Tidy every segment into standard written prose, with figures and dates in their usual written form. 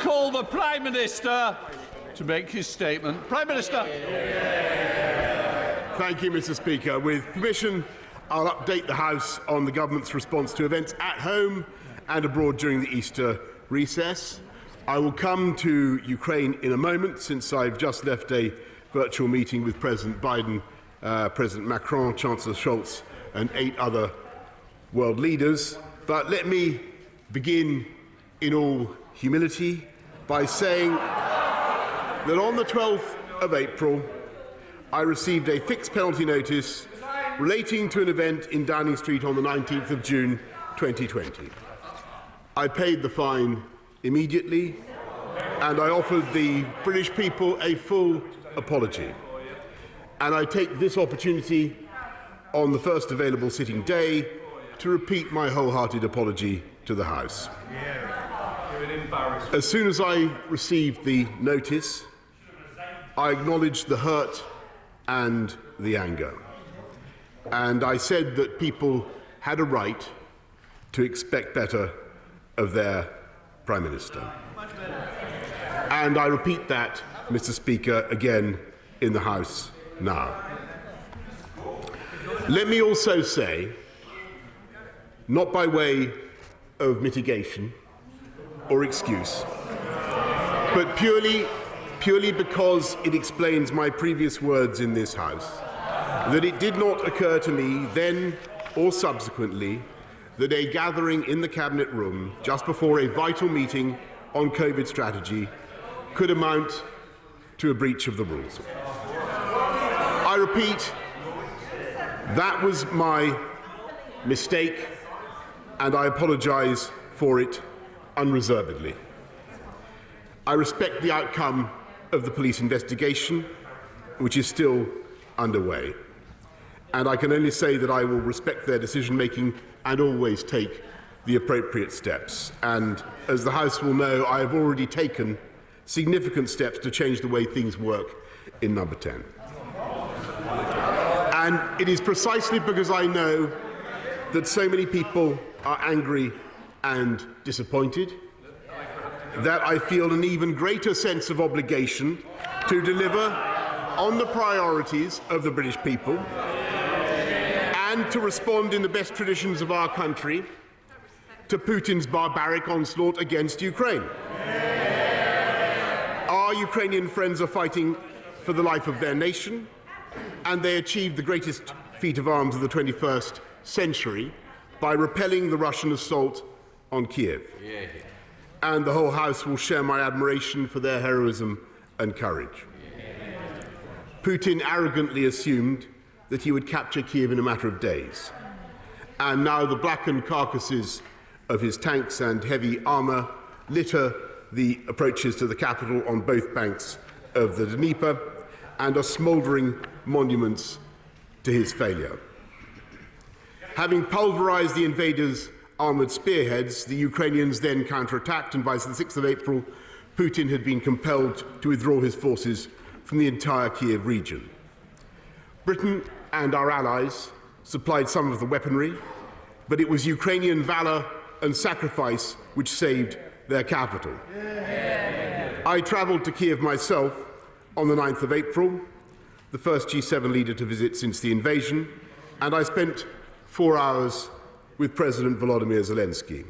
call the Prime Minister to make his statement. Prime Minister. Thank you, Mr. Speaker. With permission, I'll update the House on the Government's response to events at home and abroad during the Easter recess. I will come to Ukraine in a moment, since I've just left a virtual meeting with President Biden, President Macron, Chancellor Scholz and 8 other world leaders. But let me begin in all humility by saying that on the 12th of April, I received a fixed penalty notice relating to an event in Downing Street on the 19th of June 2020. I paid the fine immediately, and I offered the British people a full apology. And I take this opportunity on the first available sitting day to repeat my wholehearted apology to the House. As soon as I received the notice, I acknowledged the hurt and the anger. And I said that people had a right to expect better of their Prime Minister. And I repeat that, Mr. Speaker, again in the House now. Let me also say, not by way of mitigation or excuse, but purely because it explains my previous words in this House, that it did not occur to me then or subsequently that a gathering in the Cabinet room just before a vital meeting on COVID strategy could amount to a breach of the rules. I repeat, that was my mistake, and I apologise for it unreservedly. I respect the outcome of the police investigation, which is still underway, and I can only say that I will respect their decision-making and always take the appropriate steps. And as the House will know, I have already taken significant steps to change the way things work in Number 10. And it is precisely because I know that so many people are angry and disappointed that I feel an even greater sense of obligation to deliver on the priorities of the British people and to respond in the best traditions of our country to Putin's barbaric onslaught against Ukraine. Our Ukrainian friends are fighting for the life of their nation, and they achieved the greatest feat of arms of the 21st century by repelling the Russian assault on Kiev. And the whole House will share my admiration for their heroism and courage. Putin arrogantly assumed that he would capture Kiev in a matter of days, and now the blackened carcasses of his tanks and heavy armour litter the approaches to the capital on both banks of the Dnieper and are smouldering monuments to his failure. Having pulverised the invaders' armoured spearheads, the Ukrainians then counterattacked, and by the 6th of April, Putin had been compelled to withdraw his forces from the entire Kiev region. Britain and our allies supplied some of the weaponry, but it was Ukrainian valour and sacrifice which saved their capital. I travelled to Kiev myself on the 9th of April, the first G7 leader to visit since the invasion, and I spent 4 hours with President Volodymyr Zelensky,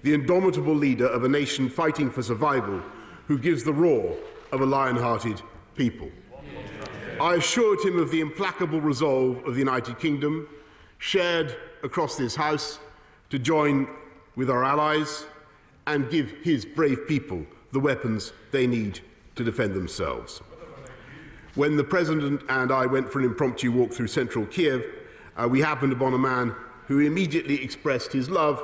the indomitable leader of a nation fighting for survival who gives the roar of a lion-hearted people. I assured him of the implacable resolve of the United Kingdom, shared across this House, to join with our allies and give his brave people the weapons they need to defend themselves. When the President and I went for an impromptu walk through central Kiev, we happened upon a man who immediately expressed his love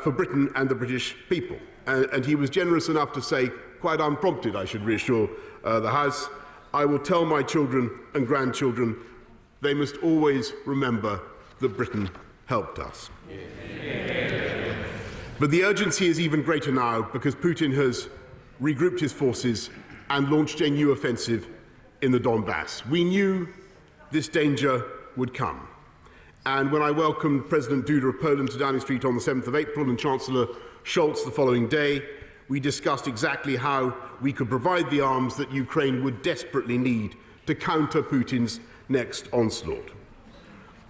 for Britain and the British people. And he was generous enough to say, quite unprompted, I should reassure the House, I will tell my children and grandchildren they must always remember that Britain helped us. But the urgency is even greater now because Putin has regrouped his forces and launched a new offensive in the Donbass. We knew this danger would come. And when I welcomed President Duda of Poland to Downing Street on the 7th of April and Chancellor Scholz the following day, we discussed exactly how we could provide the arms that Ukraine would desperately need to counter Putin's next onslaught.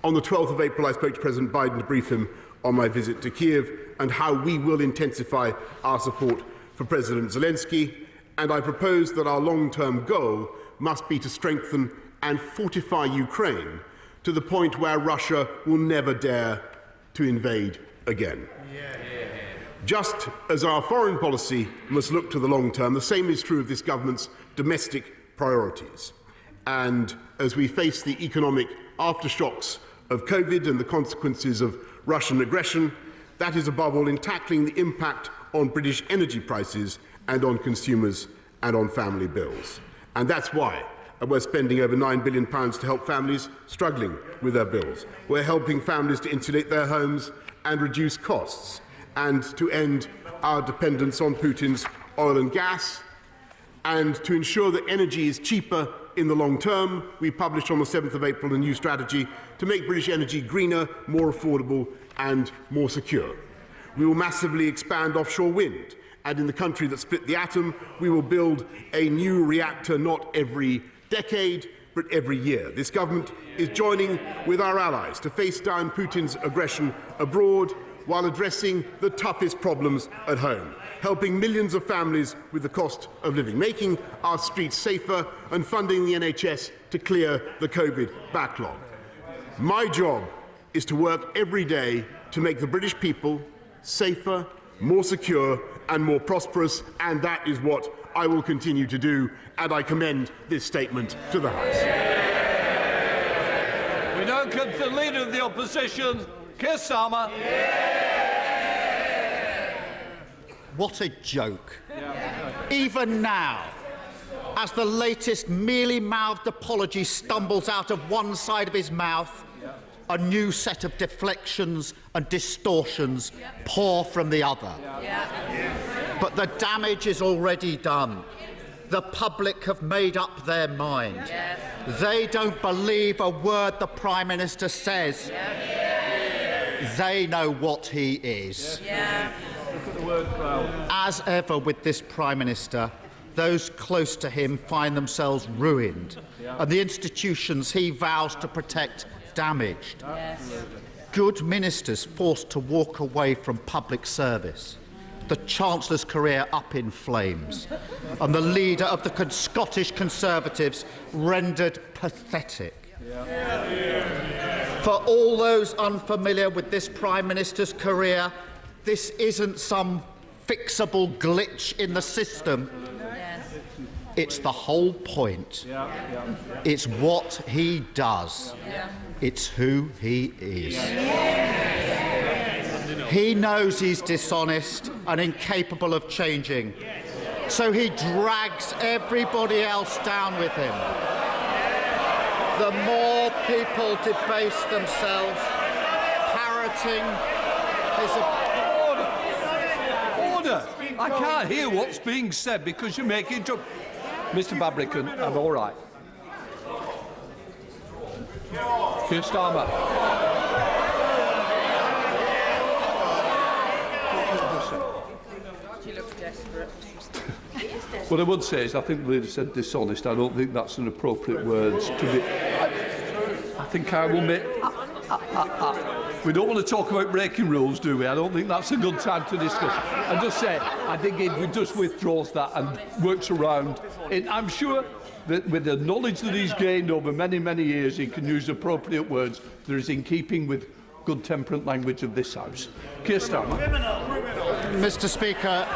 On the 12th of April, I spoke to President Biden to brief him on my visit to Kiev and how we will intensify our support for President Zelensky, and I proposed that our long-term goal must be to strengthen and fortify Ukraine to the point where Russia will never dare to invade again. Just as our foreign policy must look to the long term, the same is true of this government's domestic priorities. And as we face the economic aftershocks of COVID and the consequences of Russian aggression, that is above all in tackling the impact on British energy prices and on consumers and on family bills. And that's why we're spending over £9 billion to help families struggling with their bills. We're helping families to insulate their homes and reduce costs, and to end our dependence on Putin's oil and gas, and to ensure that energy is cheaper in the long term. We published on the 7th of April a new strategy to make British energy greener, more affordable and more secure. We will massively expand offshore wind, and in the country that split the atom, we will build a new reactor not every decade, but every year. This government is joining with our allies to face down Putin's aggression abroad while addressing the toughest problems at home, helping millions of families with the cost of living, making our streets safer and funding the NHS to clear the COVID backlog. My job is to work every day to make the British people safer, more secure and more prosperous, and that is what I will continue to do, and I commend this statement to the House. We now come to the Leader of the Opposition, Keir Starmer. What a joke. Even now, as the latest mealy-mouthed apology stumbles out of one side of his mouth, a new set of deflections and distortions pour from the other. But the damage is already done. The public have made up their mind. They don't believe a word the Prime Minister says. They know what he is. As ever with this Prime Minister, those close to him find themselves ruined, and the institutions he vows to protect damaged. Good ministers forced to walk away from public service, the Chancellor's career up in flames, and the leader of the Scottish Conservatives rendered pathetic. For all those unfamiliar with this Prime Minister's career, this isn't some fixable glitch in the system. It's the whole point. It's what he does. It's who he is. He knows he's dishonest and incapable of changing, so he drags everybody else down with him. The more people debase themselves, parroting his... Order! I can't hear what's being said because you're making trouble. Mr. Babrican, I'm all right. Keir Starmer. She looks desperate. What I would say is I think the leader said dishonest. I don't think that's an appropriate word to be... I think I will make... We don't want to talk about breaking rules, do we? I don't think that's a good time to discuss. I just say, I think if he just withdraws that and works around it, I'm sure that with the knowledge that he's gained over many, many years, he can use appropriate words that is in keeping with good temperate language of this House. Keir Starmer. Mr. Speaker,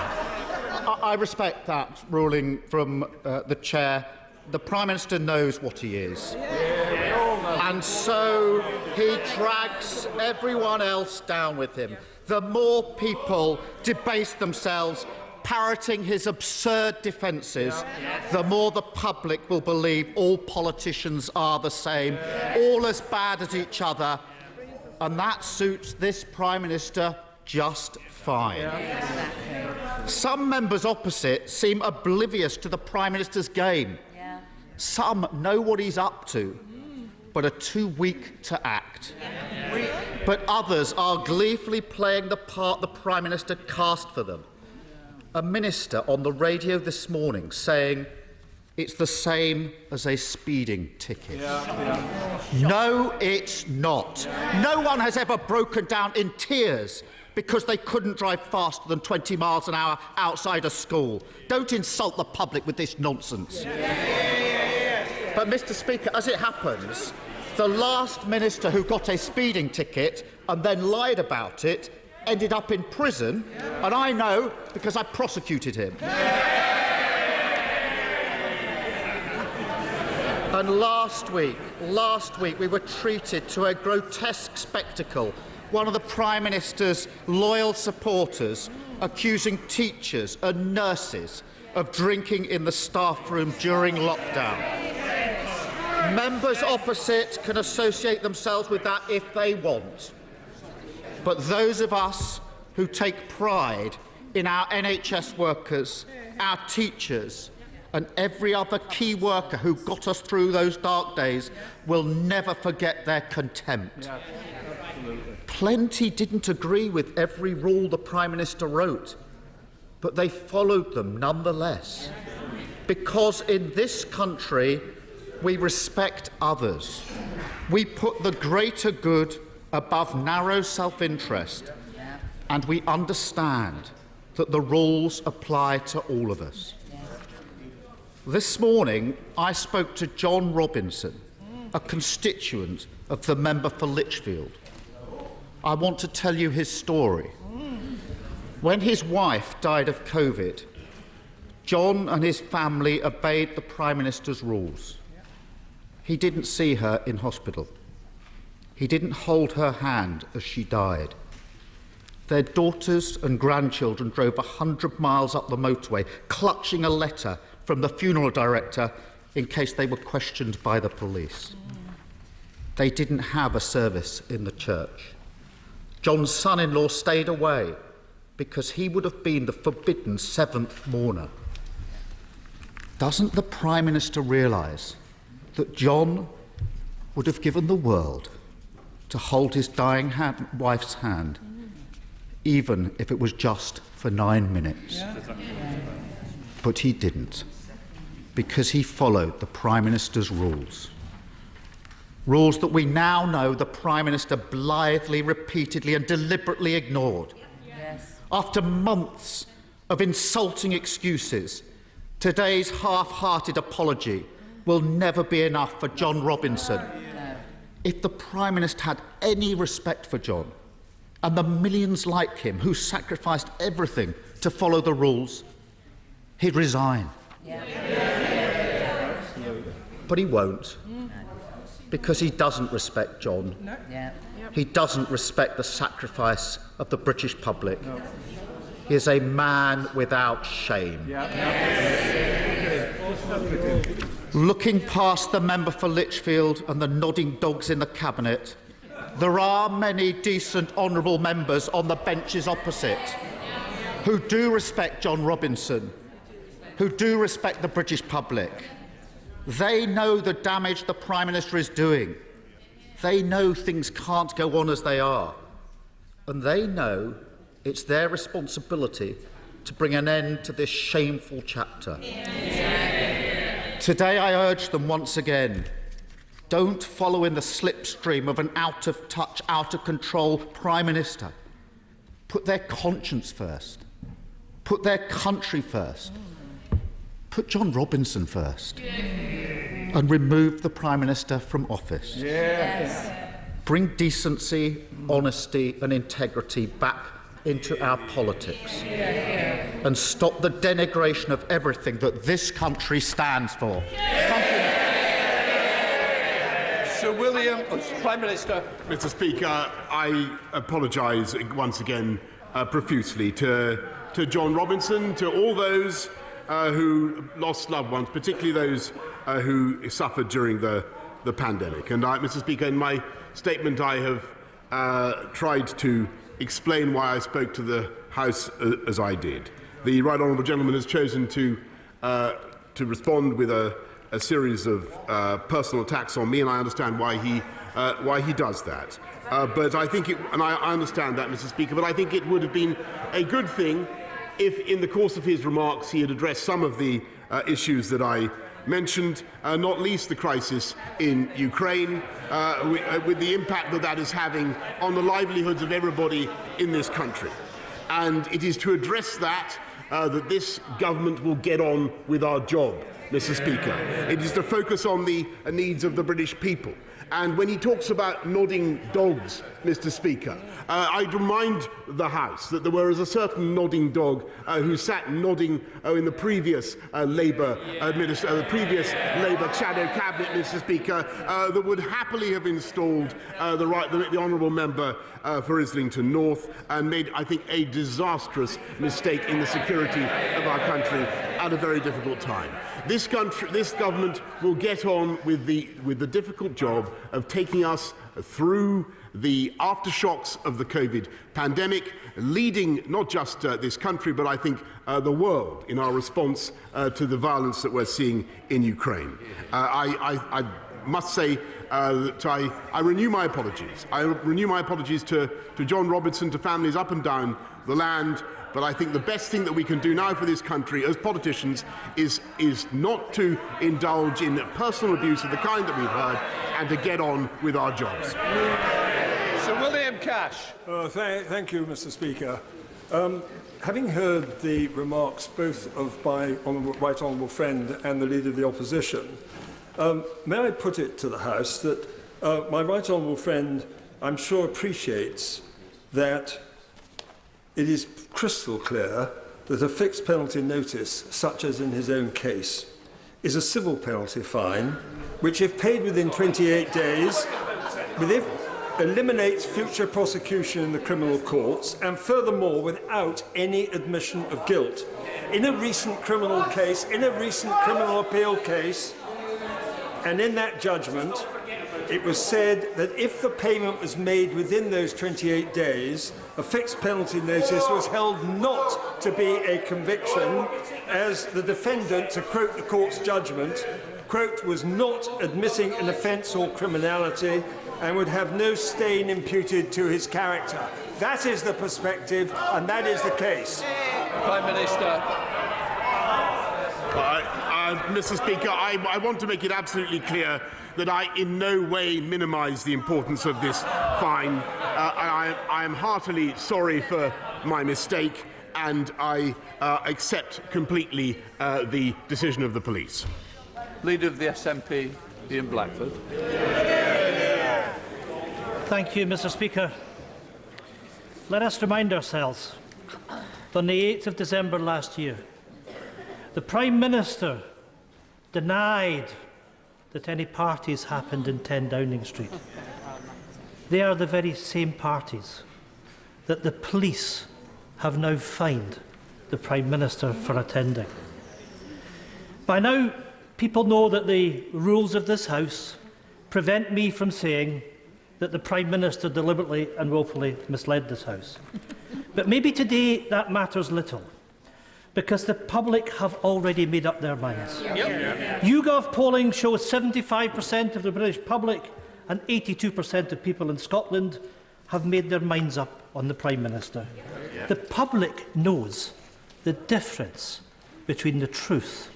I respect that ruling from the Chair. The Prime Minister knows what he is. And so he drags everyone else down with him. The more people debase themselves parroting his absurd defences, the more the public will believe all politicians are the same, all as bad as each other, and that suits this Prime Minister just fine. Some members opposite seem oblivious to the Prime Minister's game. Some know what he's up to, but are too weak to act. But others are gleefully playing the part the Prime Minister cast for them. a minister on the radio this morning saying it's the same as a speeding ticket. No, it's not. No one has ever broken down in tears because they couldn't drive faster than 20 miles an hour outside a school. Don't insult the public with this nonsense. But, Mr. Speaker, as it happens, the last minister who got a speeding ticket and then lied about it ended up in prison, and I know because I prosecuted him. And last week, we were treated to a grotesque spectacle. One of the Prime Minister's loyal supporters accusing teachers and nurses of drinking in the staff room during lockdown. Members opposite can associate themselves with that if they want. But those of us who take pride in our NHS workers, our teachers, and every other key worker who got us through those dark days will never forget their contempt. Plenty didn't agree with every rule the Prime Minister wrote, but they followed them nonetheless. Because in this country, we respect others. We put the greater good above narrow self-interest, and we understand that the rules apply to all of us. This morning, I spoke to John Robinson, a constituent of the member for Lichfield. I want to tell you his story. When his wife died of COVID, John and his family obeyed the Prime Minister's rules. He didn't see her in hospital. He didn't hold her hand as she died. Their daughters and grandchildren drove 100 miles up the motorway, clutching a letter from the funeral director in case they were questioned by the police. They didn't have a service in the church. John's son-in-law stayed away because he would have been the forbidden seventh mourner. Doesn't the Prime Minister realise that John would have given the world to hold his dying wife's hand, even if it was just for 9 minutes? But he didn't, because he followed the Prime Minister's rules. Rules that we now know the Prime Minister blithely, repeatedly and deliberately ignored. After months of insulting excuses, today's half-hearted apology will never be enough for John Robinson. If the Prime Minister had any respect for John and the millions like him who sacrificed everything to follow the rules, he'd resign. But he won't, because he doesn't respect John. He doesn't respect the sacrifice of the British public. He is a man without shame. Looking past the member for Lichfield and the nodding dogs in the Cabinet, there are many decent, honourable members on the benches opposite who do respect John Robinson, who do respect the British public. They know the damage the Prime Minister is doing. They know things can't go on as they are. And they know it's their responsibility to bring an end to this shameful chapter. Today I urge them once again, don't follow in the slipstream of an out-of-touch, out-of-control Prime Minister. Put their conscience first. Put their country first. Put John Robinson first. And remove the Prime Minister from office. Bring decency, honesty and integrity back into our politics. And stop the denigration of everything that this country stands for. Sir William, Prime Minister. Mr. Speaker, I apologise once again profusely to John Robinson, to all those who lost loved ones, particularly those who suffered during the pandemic. And Mr. Speaker, in my statement I have tried to explain why I spoke to the House as I did. The Right Honourable Gentleman has chosen to respond with a series of personal attacks on me, and I understand why he does that. But I think, and I understand that, Mr. Speaker, but I think it would have been a good thing if in the course of his remarks he had addressed some of the issues that I mentioned, not least the crisis in Ukraine, with the impact that that is having on the livelihoods of everybody in this country. And it is to address that that this government will get on with our job, Mr. Speaker. It is to focus on the needs of the British people. And when he talks about nodding dogs, Mr. Speaker, I'd remind the House that there was a certain nodding dog who sat nodding in the previous Labour shadow cabinet, Mr. Speaker, that would happily have installed the honourable member for Islington North and made, I think, a disastrous mistake in the security of our country at a very difficult time. This government will get on with the difficult job of taking us through the aftershocks of the COVID pandemic, leading not just this country, but I think the world in our response to the violence that we're seeing in Ukraine. I must say that I renew my apologies. I renew my apologies to John Robertson, to families up and down the land. But I think the best thing that we can do now for this country as politicians is not to indulge in personal abuse of the kind that we've heard and to get on with our jobs. Sir William Cash. Thank you, Mr. Speaker. Having heard the remarks both of my right honourable friend and the Leader of the Opposition, may I put it to the House that my right honourable friend, I'm sure, appreciates that it is crystal clear that a fixed penalty notice, such as in his own case, is a civil penalty fine, which, if paid within 28 days, eliminates future prosecution in the criminal courts, and furthermore, without any admission of guilt. In a recent criminal case, in a recent criminal appeal case, and in that judgment, it was said that if the payment was made within those 28 days, a fixed penalty notice was held not to be a conviction, as the defendant, to quote the court's judgment, quote, was not admitting an offence or criminality and would have no stain imputed to his character. That is the perspective, and that is the case. Prime Minister. Mr. Speaker, I want to make it absolutely clear that I in no way minimise the importance of this fine. I am heartily sorry for my mistake, and I accept completely the decision of the police. Leader of the SNP, Ian Blackford. Thank you, Mr. Speaker. Let us remind ourselves that on the 8th of December last year, the Prime Minister denied that any parties happened in 10 Downing Street. They are the very same parties that the police have now fined the Prime Minister for attending. By now, people know that the rules of this House prevent me from saying that the Prime Minister deliberately and willfully misled this House. But maybe today that matters little, because the public have already made up their minds. YouGov polling shows 75% of the British public and 82% of people in Scotland have made their minds up on the Prime Minister. The public knows the difference between the truth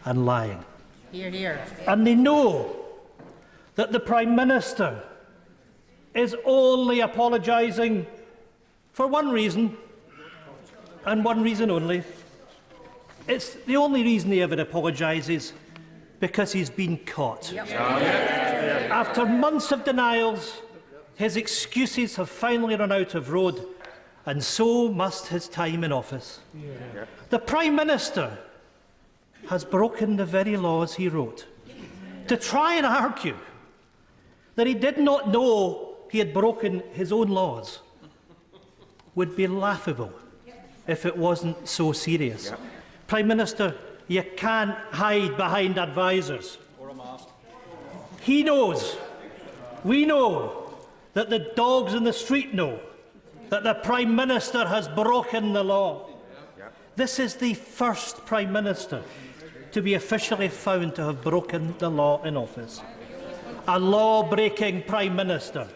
and lying. Hear, hear. And they know that the Prime Minister is only apologising for one reason, and one reason only. It's the only reason he ever apologises, because he's been caught. After months of denials, his excuses have finally run out of road, and so must his time in office. The Prime Minister has broken the very laws he wrote. To try and argue that he did not know he had broken his own laws would be laughable if it wasn't so serious. Prime Minister, you can't hide behind advisers. He knows, we know, that the dogs in the street know that the Prime Minister has broken the law. This is the first Prime Minister to be officially found to have broken the law in office. A law-breaking Prime Minister.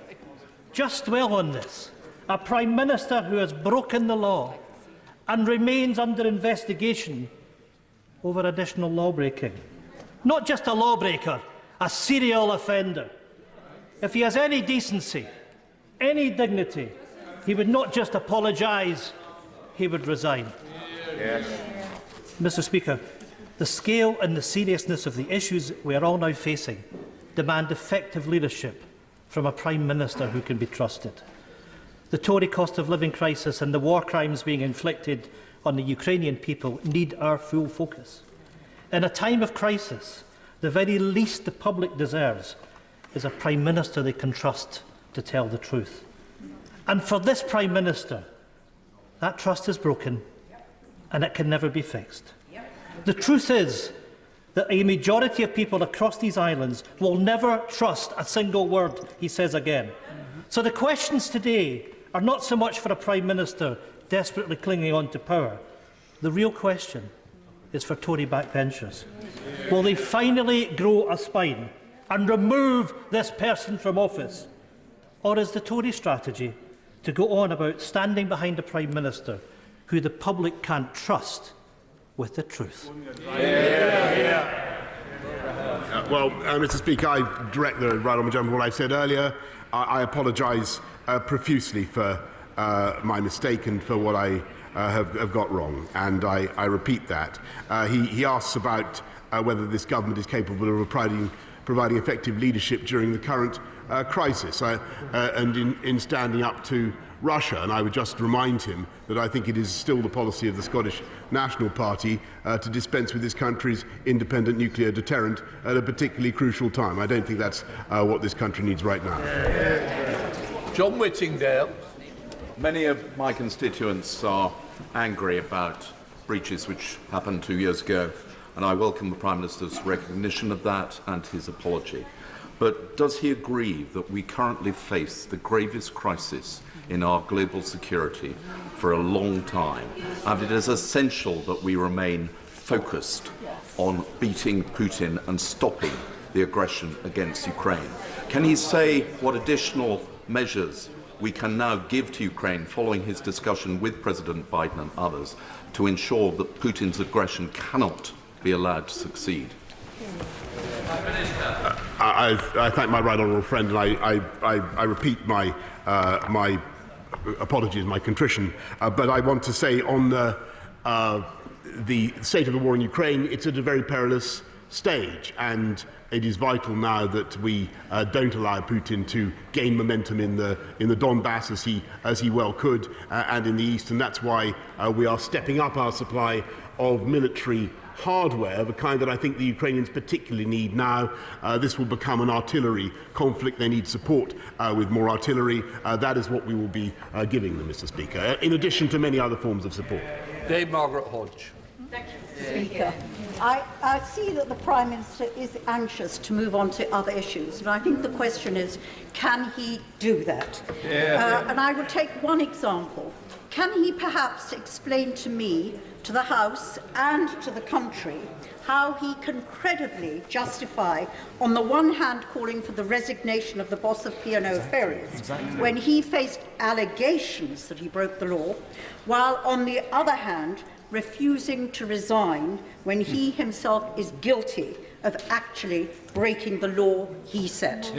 Just dwell on this. A Prime Minister who has broken the law and remains under investigation over additional lawbreaking. Not just a lawbreaker, a serial offender. If he has any decency, any dignity, he would not just apologise, he would resign. Yes. Mr. Speaker, the scale and the seriousness of the issues we are all now facing demand effective leadership from a Prime Minister who can be trusted. The Tory cost of living crisis and the war crimes being inflicted on the Ukrainian people need our full focus. In a time of crisis, the very least the public deserves is a Prime Minister they can trust to tell the truth. And for this Prime Minister, that trust is broken and it can never be fixed. The truth is that a majority of people across these islands will never trust a single word he says again. So the questions today are not so much for a Prime Minister desperately clinging on to power. The real question is for Tory backbenchers. Will they finally grow a spine and remove this person from office? Or is the Tory strategy to go on about standing behind a Prime Minister who the public can't trust with the truth? Mr. Speaker, I direct the right on jump on what I said earlier. I apologise profusely for my mistake and for what I have got wrong, and I repeat that. He asks about whether this government is capable of providing effective leadership during the current crisis and in standing up to Russia, and I would just remind him that I think it is still the policy of the Scottish National Party to dispense with this country's independent nuclear deterrent at a particularly crucial time. I don't think that's what this country needs right now. John Whittingdale. Many of my constituents are angry about breaches which happened 2 years ago, and I welcome the Prime Minister's recognition of that and his apology. But does he agree that we currently face the gravest crisis in our global security for a long time, and it is essential that we remain focused on beating Putin and stopping the aggression against Ukraine? Can he say what additional measures we can now give to Ukraine following his discussion with President Biden and others to ensure that Putin's aggression cannot be allowed to succeed? I thank my right honourable friend, and I repeat my apologies, my contrition. But I want to say on the state of the war in Ukraine, it's at a very perilous stage, and it is vital now that we don't allow Putin to gain momentum in the Donbass as he well could, and in the east, and that's why we are stepping up our supply of military hardware of a kind that I think the Ukrainians particularly need now. This will become an artillery conflict. They need support with more artillery. That is what we will be giving them, Mr. Speaker, in addition to many other forms of support. Dame Margaret Hodge. Thank you, Mr. Speaker. I see that the Prime Minister is anxious to move on to other issues, and I think the question is, can he do that? And I will take one example. Can he perhaps explain to me, to the House and to the country, how he can credibly justify, on the one hand, calling for the resignation of the boss of P&O Ferries when he faced allegations that he broke the law, while on the other hand, refusing to resign when he himself is guilty of actually breaking the law he set?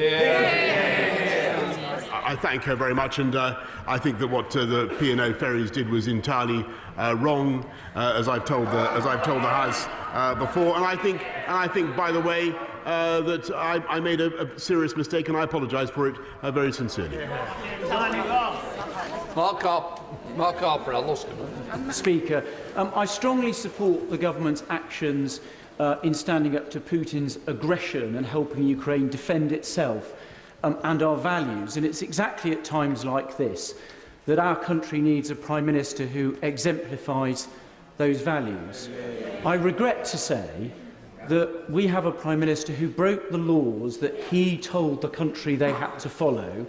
I thank her very much, and I think that what the P&O Ferries did was entirely wrong, as I've told the House before. And I think, by the way, that I made a serious mistake, and I apologise for it very sincerely. Mark Harper, I lost him. Speaker, I strongly support the government's actions in standing up to Putin's aggression and helping Ukraine defend itself and our values. And it's exactly at times like this that our country needs a Prime Minister who exemplifies those values. I regret to say that we have a Prime Minister who broke the laws that he told the country they had to follow,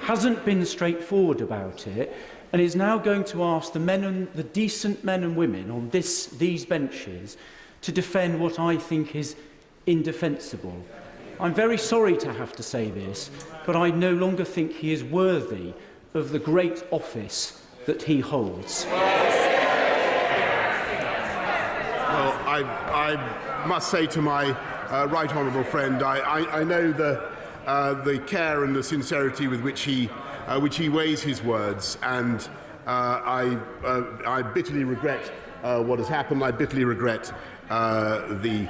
hasn't been straightforward about it, and is now going to ask the decent men and women on these benches to defend what I think is indefensible. I'm very sorry to have to say this, but I no longer think he is worthy of the great office that he holds. I must say to my right honourable friend, I know the care and the sincerity with which he weighs his words, and I bitterly regret what has happened. I bitterly regret the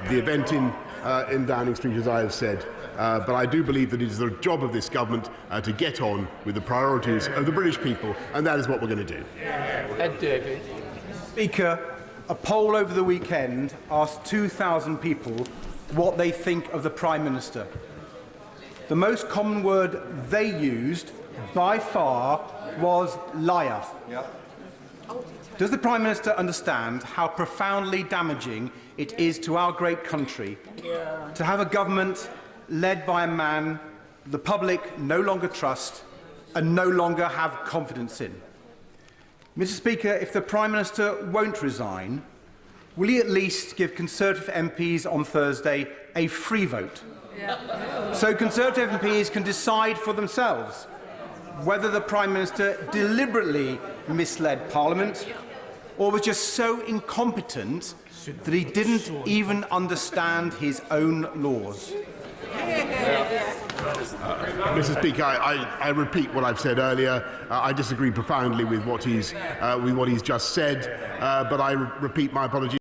event in Downing Street, as I have said. But I do believe that it is the job of this government to get on with the priorities of the British people, and that is what we're going to do. Ed David. Speaker, a poll over the weekend asked 2,000 people what they think of the Prime Minister. The most common word they used, by far, was liar. Yep. Does the Prime Minister understand how profoundly damaging it is to our great country to have a government led by a man the public no longer trust and no longer have confidence in? Mr. Speaker, if the Prime Minister won't resign, will he at least give Conservative MPs on Thursday a free vote? Yeah. So Conservative MPs can decide for themselves whether the Prime Minister deliberately misled Parliament or was just so incompetent that he didn't even understand his own laws. Mr. Speaker, I repeat what I've said earlier. I disagree profoundly with what he's just said, but I repeat my apologies.